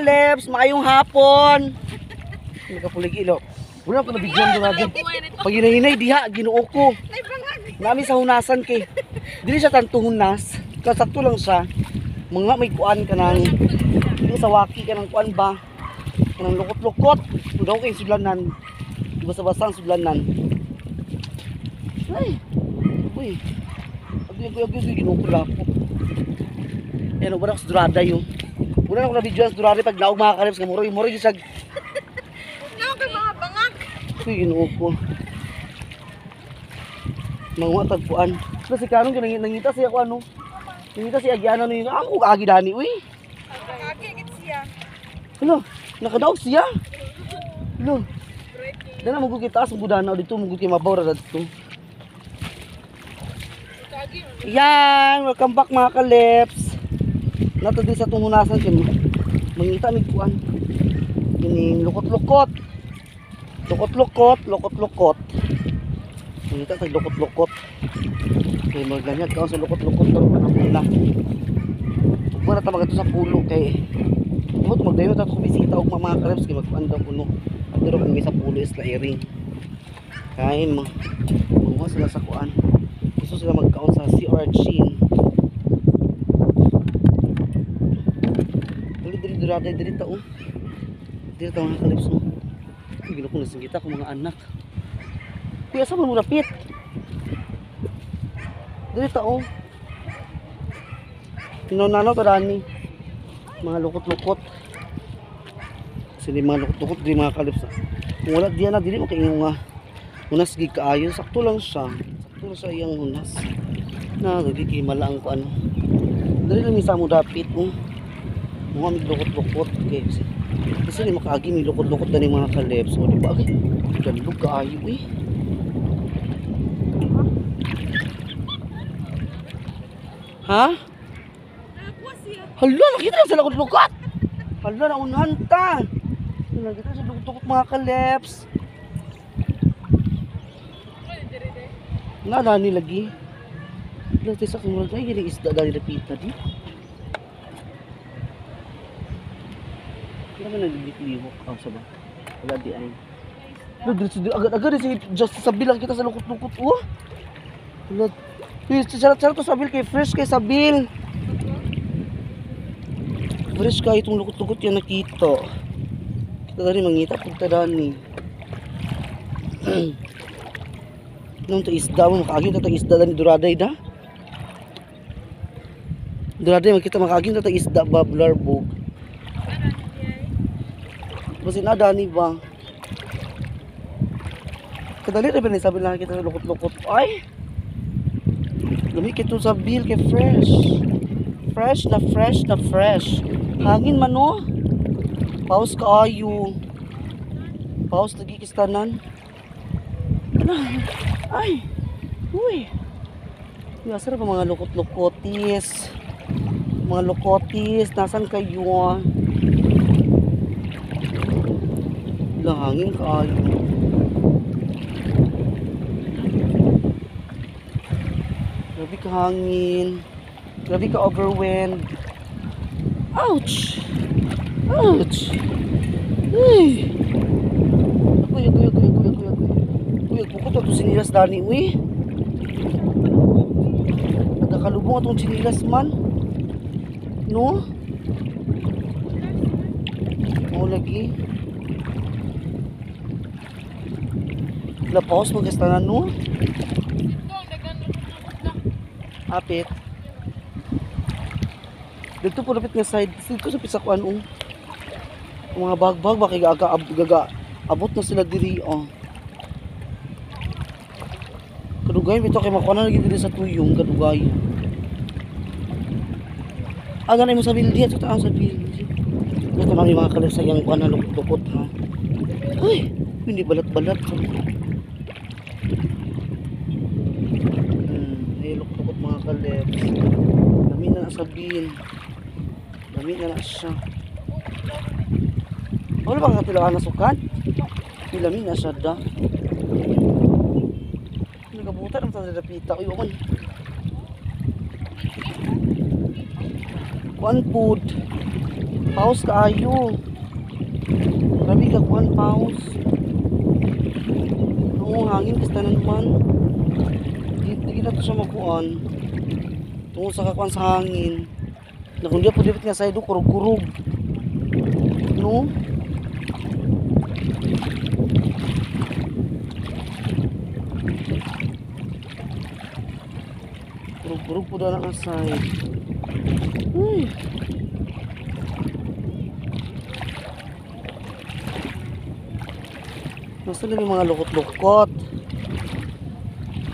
kalebs, maayong hapon. Nakapulig ilo. Wala ko nabigyan doon agad. Pag hinahinay diha, ginuo ko. Nami sa hunasan kay. Dili siya tanto hunas. Kasakto lang siya. Mga may kuan ka nang. Yung sa waki ka ng kuan ba. Kanang lukot-lukot. Daw kay sudlanan. Basa-basa ang sudlanan. Ay. Uy. Agi ginuo ko lapo. Ano ba sa durada yun? Una na ko na video sa durada pag naog mga kalebs. Muro yung isag. Naog kay mga bangak. Uy, ginuo ko. Mga tagpuan. Kasi kanong nangita siya ko ano. Nangita siya agiano ni ako kaagi dani uy. Kaagi git siya. Hello, nakadaog siya. Hello. Dana mo kita sa budana dito mo kay mabaw ra dito. Yan, welcome back mga kalebs. Nato din sa tumunasan kay mangita mig kuan. Kining lukot-lukot. Lukot-lukot. Mangita tag lukot-lukot. Kay maganyag ka sa lukot-lukot pero na. Ug na ta magato sa pulo kay mo magdayon ta ko bisita og mga kalebs kay magpanda puno. Pero kung may sa pulo is lairing. Kain mo. Mo sila sa kuan. Gusto sila magkaon sa sea urchin. Dili ta oh. Dili ta mga kalebs mo. Gino ko nasingita ko mga anak. Kuya sa mo napit. Dili ta oh. Tinonano ta dani. Mga lukot-lukot. Kasi mga lukot-lukot di mga kalebs. Kung wala diyan na dili mo kay nga hunas gig kaayo, sakto lang siya. Sakto lang siya iyang hunas. Na nagkikimala ang ko ano. Dili lang isa mo dapit oh. Mga may lukot-lukot kasi ni makaagi may lukot-lukot na ng mga kalebs o diba agay ganlog kaayo eh ha? Hala nakita lang sa lukot-lukot hala naunahan ta nakita sa lukot-lukot mga kalebs nadani lagi lagi sa kumulad ay gini isda dali napita di kaya na naglit-liwok ang saba wala di ay agad-agad si just sabil lang kita sa lukot-lukot oh wala charot to sabil kay fresh kay sabil fresh kay itong lukot-lukot yan nakita kita dali mangita punta dani nung to isda mo makagin ta isda dani duraday da duraday makita makagin ta isda bablar bog basin na dani ba kadali rin sabi lang kita lukot-lukot ay dami kito sabil kay fresh na fresh hangin man no paus kaayo paus lagi kistanan ay uy yasar pa mga lukot-lukotis nasan kayo lahangin kaayo grabe ka hangin grabe ka overwind ouch ay kuya bukod ito sinilas dani uy nagkakalubong itong sinilas man no o lagi lapaos magkastanan no apit dito po lapit nga side dito sa pisakuan mga bagbag baka abot na sila diri kadugay bito kay makuha na lagi diri sa tuyong kadugay ganay mo sabil diya ito ang sabil ito lang yung mga kalisayang kuha na lukot ha ay hindi balat-balat lukot mga kalebs dami na sabihin dami na siya wala bang katilaan na sukat dami na siya da nagabutan ang tadapita uy oman one food Paus kaayo. Grabe ka kuan paus. Oo, hangin kasi tanan man. Di na to siya makuan. Tungkol sa kakuan sa hangin. Na kung di po dipit nga side kurog-kurog. No? Kurog-kurog po na ang side. Uy. Nasa na yung mga lukot-lukot.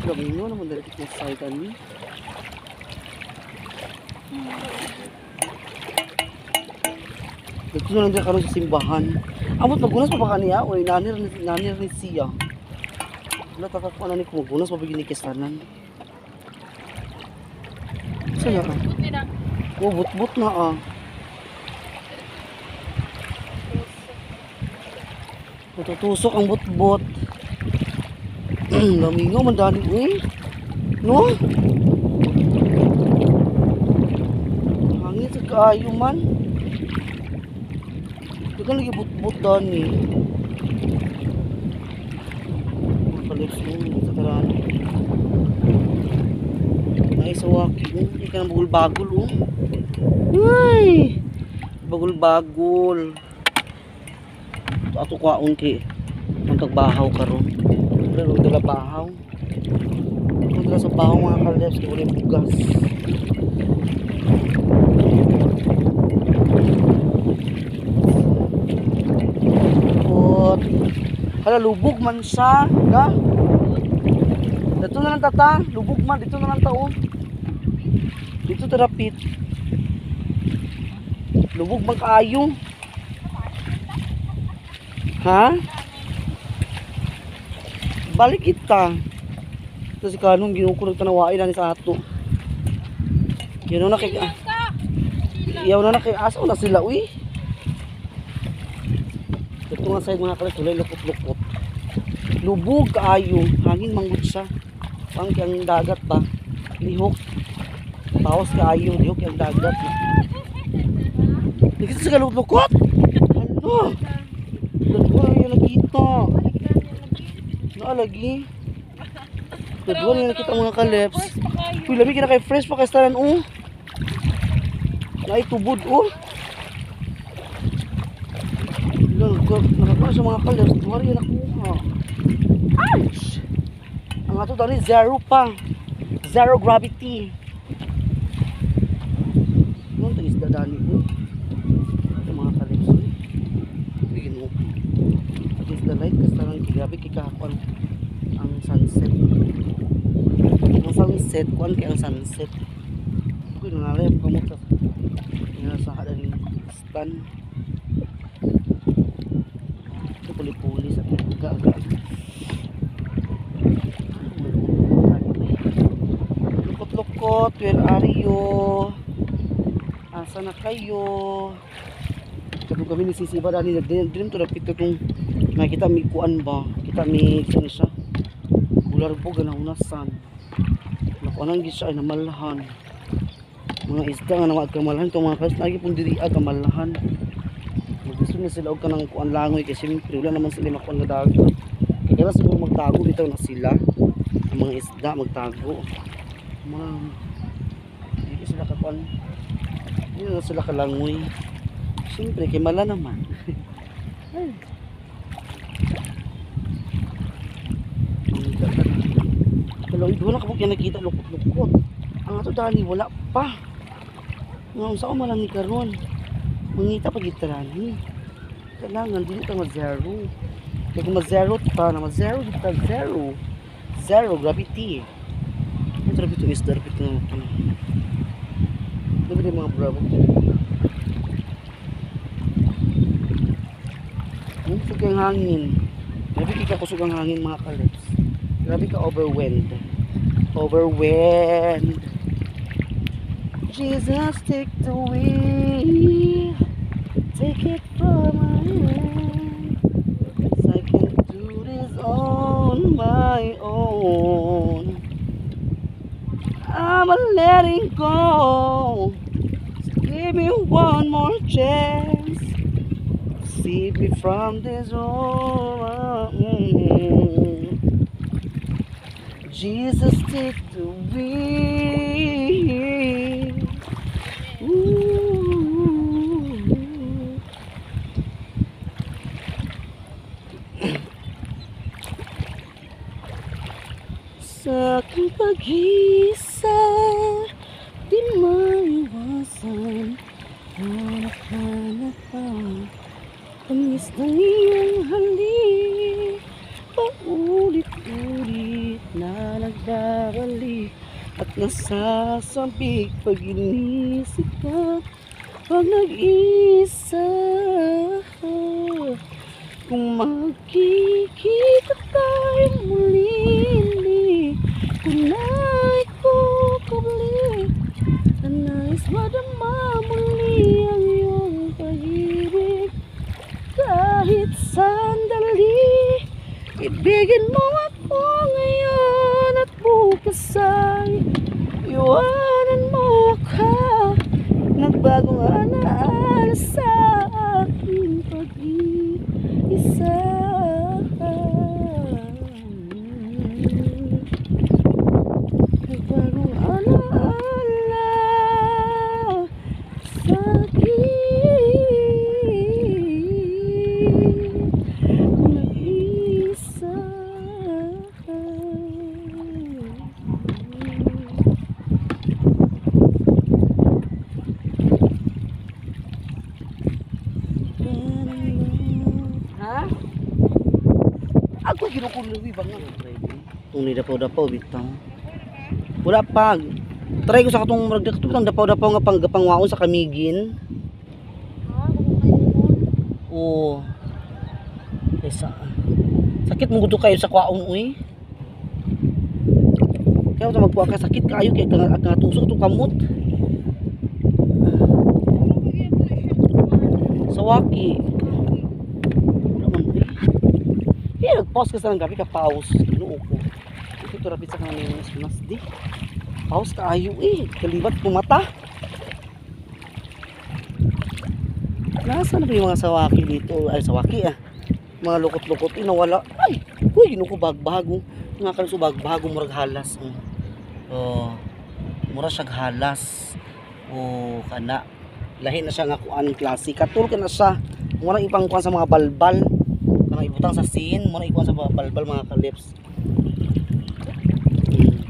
Grabe nyo naman dali na side ani. Dito na lang din karon sa simbahan. Amot magunas pa ba kaniya? Uy, nanir ni siya. Wala tatakuan na ni kung magunas pa ba ni kisanan. Saan na? Oh, but na ah. Tutusok ang but-but. Lamingaw man dali eh. No? Hangin sa kaayo man. Dagan lagi but-but dani. Palips mo sa taran. Ay sawaki mo, hindi ka nang bagul-bagul oh. Ay! Bagul-bagul. Ato kwaon ki ang tagbahaw karon. Pero dala bahaw. Kung dala sa bahaw mga kalebs, kaya wala yung bugas. At hala, lubog man siya. Ka? Dito na lang tata. Lubog man. Dito na lang tao. Dito terapit. Lubog man kaayo. Ha? Balik kita. Ito si Kanong ginukurog tanawain na ni sa ato. Yan na kay Iyaw na kay aso na sila uy. Ito nga side mga kalit tulay lukot-lukot. Lubog kaayo, hangin manggod siya. Pang kang dagat ba? Lihok. Tawas kaayo, lihok yang dagat. Dikit sa lukot-lukot. Ano? Dagwan yung nakita. Naalagi. Dagwan yung nakita mga kaleps. Uy, labi ka na kay fresh pa kastaran oh. Naitubod oh. Nakakala sa mga kaleps. Duwari yung nakuha. Ouch! Ang ato dali, zero pa. Zero gravity. Ano ito isda dali oh. Ito mga kaleps oh. Bigyan mo. Against the light kasi lang grabe kikakuan ang sunset. Ang sunset, kuan kaya ang sunset. Uy, nangalay ako kamot sa hadaling stand. Ito puli-puli sa gaga. Lukot-lukot, where are you? Asa na kayo? Kung kami ni Sisiba dali din to dapit kung nakita mi kuan ba kita mi sini siya bular po ganahunasan nakuanan gid siya ay namalahan mga isda nga nawag kamalahan itong mga kalis lagi pong diri kamalahan gusto na sila og kanang kuan langoy kasi siyempre wala naman sila makuan nga dagat kaya siguro magtago bitaw na sila ang mga isda magtago mga hindi sila kakuan hindi na sila kalangoy. Siyempre, kay mala naman. Kalawid, wala ka po kaya nakita lukot-lukot. Ang ato dali, wala pa. Ngayon, saan malang ni karon? Mangita pa gitarani. Kailangan, dili ka ma-zero. Kaya kung ma-zero ta, na ma-zero, dito ka zero. Zero, gravity. Ang gravity is gravity na ito. Diba din mga bravo? Kusog ang hangin. Grabe ka kusog ang hangin mga kaleps. Grabe ka overwhelmed. Overwhelmed. Jesus, take the wheel. Take it from my hand. 'Cause I can do this on my own. I'm letting go. So give me one more chance. save me from this world. Jesus, take the wheel. Ooh. Sa aking pag-isa, di maiwasan. Hanap-hanap pa, tamis ng iyong halik. Paulit-ulit na nagbabalik at nasasabik pag inisip ka. Pag nag-isa, kung magkikita tayong muli, kung naikukabli, na nais madama muli ang iyong pag-ibig. Kahit sandali, ibigin mo ako ngayon at bukas ay iwanan mo ako. Nagbagong alaala sa aking pag-iisa. Nagbagong alaala sa aking pag-iisa. Ha? Ako kinukuluwi ba nga? Kung nidapaw-dapaw bitang. Wala pa. Try ko sa katong magdakatong dapaw-dapaw nga pangwaon sa kamigin. Oo. Kaysa sakit mong gusto kayo sa kwaon uy. Kaya ito magkuha ka sakit kayo kaya nga tusok itong kamot. Sa waki. Kaya nag-pause ka sa ng gabi ka pause. Inuo ko. Ito rapid sa kanang mas di. Pause ka ayo kalibat pumata. Nasaan na ba yung mga sawaki dito? Ay sawaki mga lukot-lukot nawala. Ay, uy, ginuko bagbago. Nga kanso bagbago murag halas. Oh. Mura siyag halas. Oh, kana. Lahi na siya nga kuan klase. Katul ka na siya. Mura ipang kuan sa mga balbal. Kana ibutang sa sin, mura ikuan sa mga balbal mga kalips.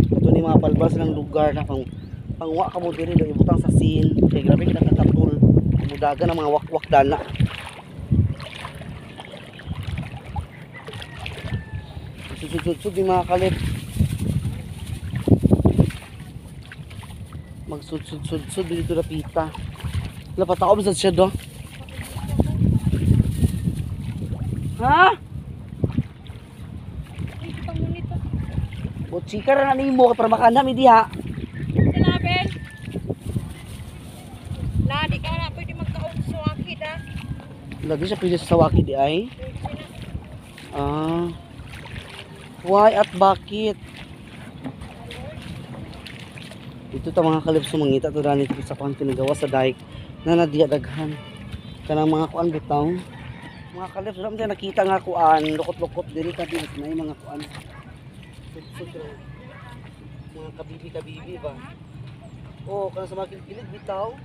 Kato ni mga balbal silang lugar na pangwa ka mo diri do ibutang sa sin. Kay grabe kita katul. Mudagan ang mga wakwak dana. Susud-sud di mga kalip. Magsud-sud dito na pita. Lapataob sa siya do. Ha? O chika ra na nimo para makana mi diha. Sinabi. La, di ka na pwede magkaon sa wakid ah. Lagi siya pwede sa waki di ay. Ah. Why at bakit? Ito ta mga kalip sumangita to dani sa pantinagawa sa daik na nadiya daghan. Kanang mga kuan bitaw. Mga kalip ram din nakita nga kuan lukot-lukot diri ka din na mga kuan. Mga kabibi ba? Oh, kana sa mga kilid bitaw.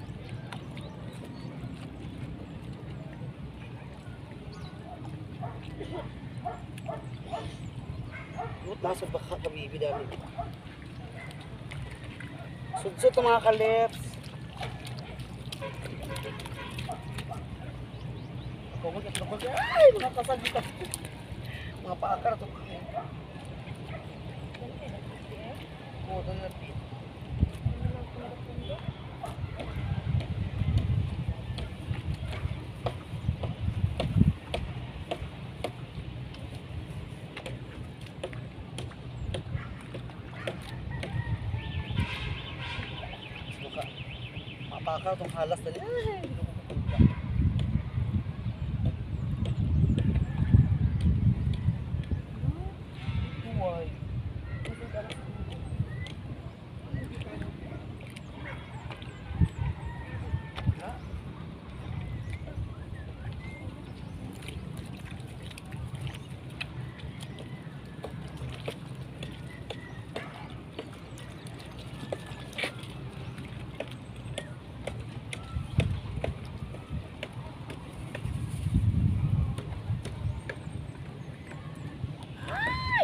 Ngut nasa baka kabibi dami. Sudsud mga kalips. Ay, mga kasagita. Mga paakar to. Oh, dali. Mapakaw tong halas dali. Why?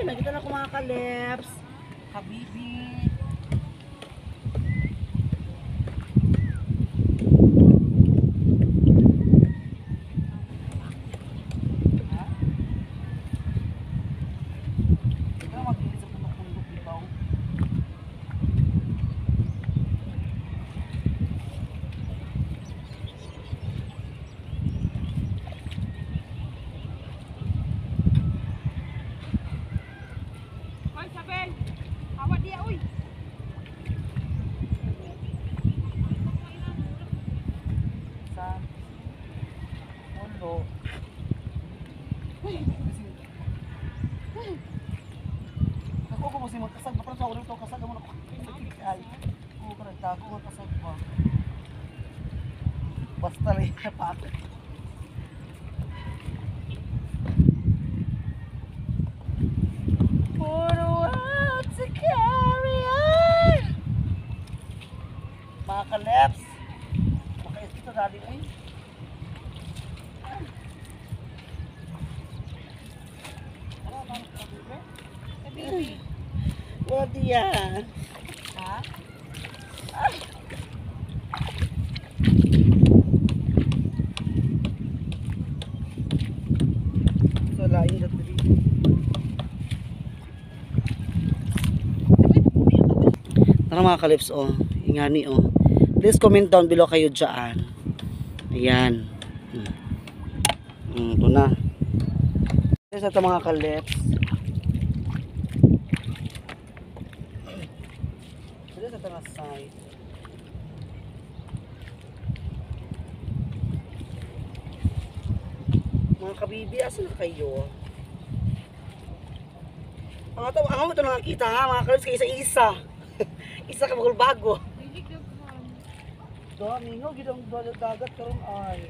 nakita na ko mga kaleps. Habibi. Hoy, Isabel. Awat dia, uy. Sa Polo. Ako ko kasi magkasag pa sa ulo to kasag mo na ko. Ay. Oo, parang tago nga kasag pa. Basta lang na pa. Puro out to carry on. Mga kaleps. Makais dito dali ay. Habibi. What yan? Ha? So lain na dito. Tara mga kalips, oh. Ingani, oh. Please comment down below kayo dyan. Ayan. Ito na. Sa ito mga kalips. Ito sa ito na side. Mga kabibi, asan na kayo? Ang ito na nakita ha, mga kalips, kaya isa-isa. Isa ka bago. Hindi daghan. Dami nga, gidang dagat karon ay.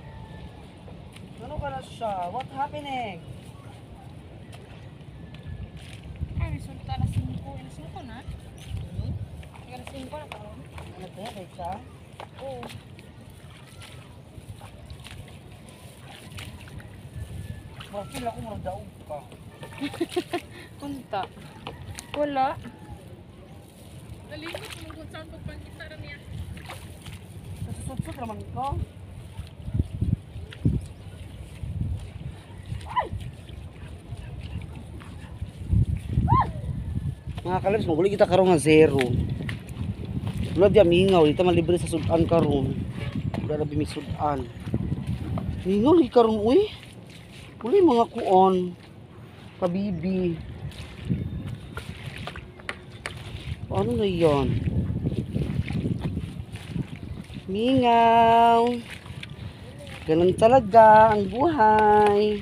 Ano ka na siya? What happening? Ay, resulta na 5. Ano 5 na? Ano 5 na karon? Ano ito yan, kay siya? Oo. Bakit ako mga daog ka? Punta. Wala. Nalimot mo kung saan pagpangkita rin niya. Susut-sut naman ko. Mga kalips, maguli kita karon nga 0. Wala di mingaw, dito man libre sa sudan karon. Wala labi mi sudan. Mingaw lagi karon uy. Wala mga kuon. Kabibi. Ano na yan? Mingaw. Ganun talaga ang buhay.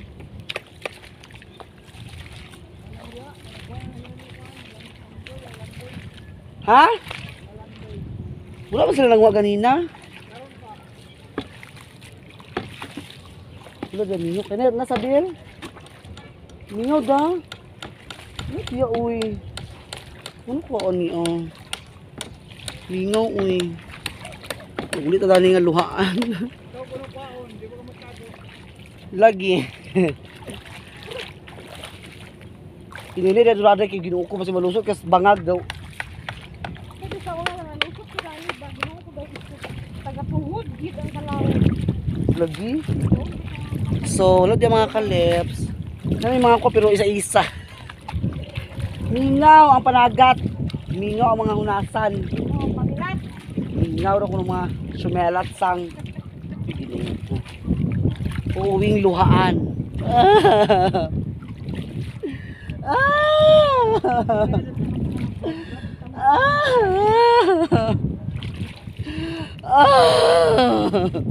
Ha? Wala ba sila nangwa ganina? Wala ba mingaw? Kaya nasa bil? Mingaw da? Ano kaya uy? Ano ko ani oh? Mingaw uy. Ulit na dali nga luhaan. Lagi. Pinili na durada kay Ginoo ko kasi malusot kasi bangag daw. Kasi sa wala na lusot ko dahil bagino ko dahil taga-puhod gid ang kalaw. Lagi. So, wala di mga kalips. Kami mga ko pero isa-isa. Mingaw ang panagat. Mingaw ang mga hunasan. Oh, pamilat. Mingaw ra ko ng mga sumelat sang Ginoo ko. Uuwing luhaan.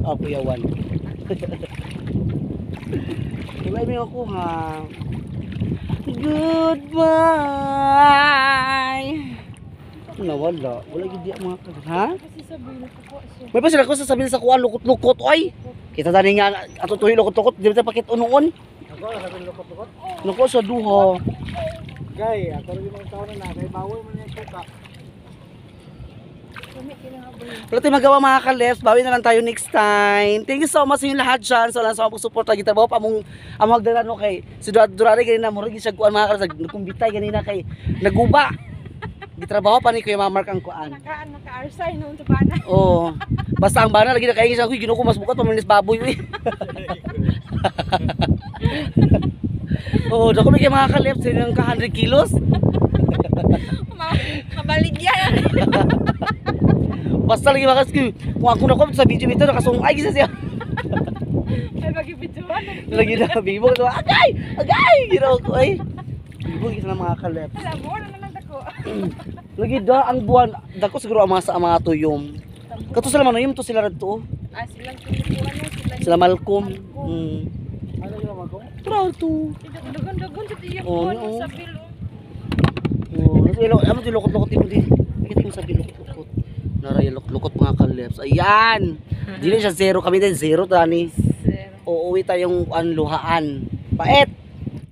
Ako yawan. Wala may ako ha. Goodbye. Nawala. Wala gid di mga kag ha? Kasi sabihin ko po siya. May pa sila ko sasabihin sa kuan lukot-lukot oy. Kita tani nga ato tuhi lukot-lukot di ta pakit unuon. Ako na sabi lukot-lukot. Nuko sa duha. Gay, ako rin mga tao na kay bawal man yung suka. Kami kinahaboy. Wala tayong magawa mga ka-lefts. Bawi na lang tayo next time. Thank you so much sa inyo lahat dyan. So, lang sa mga support lagi trabaho pa among hagdanan no kay si Durare ganina mo rin siya kuan mga ka-lefts. Nagkumbitay ganina kay naguba. Gitrabaho pa ni Kuya Mark ang kuan. Naka-arsay noon sa bana. Oo. Basta ang bana lagi na kay isa ko ginuko mas bukat pamilis baboy wi. Oo, dako mi kay mga ka-lefts yung ka 100 kilos. Mabaligyan. Basta lagi makas ko. Kung ako na ko sa video ito nakasungay gisa siya. Ay magibidyoan. Lagi na bibo ko. Agay! Agay! Ginaw ko ay. Bibo gisa na mga ka-lefts. Alam mo na naman ako. Lagi da ang buwan dako siguro ang mga tuyom. Kato sila manuyom to sila radto. Silang kinukuha no Sila Malcolm. Ano yung Malcolm? Proud to. Dagon-dagon sa tiyang Oo, ko oo. sa pilo. Oh, nasa ilo, ano di lukot-lukot mo di. Nakita mo sabi lukot-lukot. Naray lukot mga ka-lefts. Ayan. Dili siya zero kami din zero tani. Uuwi tayong luhaan. Paet.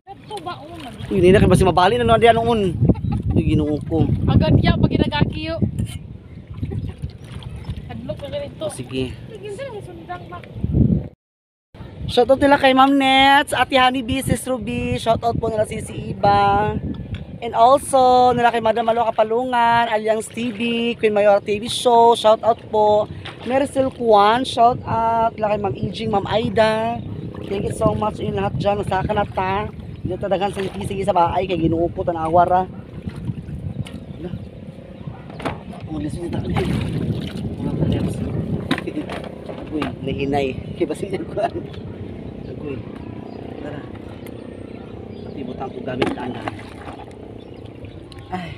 Ito ba una? Uy, nina kay basi mabali na diyan noon. Uy, Ginoo ko. Agad ya pag ginagakiyo. Hadlok ka ganito. Sige. Tigil din sundang ba. Shoutout nila kay Ma'am Nets, Ate Honeybee, Sis Ruby. Shoutout po nila si Iba. And also, nila kay Madam Malo Kapalungan, Aliang TV, Queen Mayor TV Show. Shoutout po. Maricel Juan, shoutout. Nila kay Ma'am Ijing, Ma'am Aida. Thank you so much in lahat dyan. Masaka na ta. Hindi tadagan sa sige sa bahay. Kay Ginoo po, tanawara. Ulisin na tayo. Mga ka-lefts. Uy, nahinay. Kaya ba siya ko? Uy, tara. Pati butang ko gamit na anak. Ay.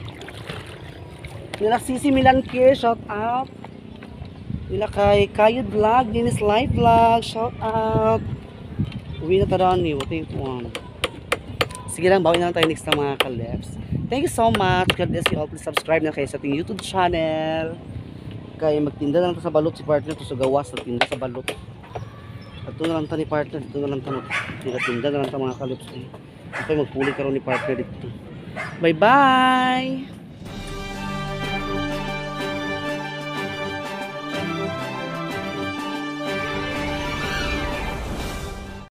Nila Sisi Milan Care, shout out. Nila kay Kayod Vlog, Dinis Live Vlog, shout out. Uwi na tara ni, what yung one. Sige lang, bawin na lang tayo next time mga ka-lefts. Thank you so much. God bless you all. Please subscribe na kayo sa ating YouTube channel. Kaya magtinda na lang sa balot si partner to sa gawas na tinda sa balot. At ito na lang ta ni partner. Ito na lang ta tinda na lang ta mga ka-lefts. Okay, magpuli ka rin ni partner dito. Bye bye!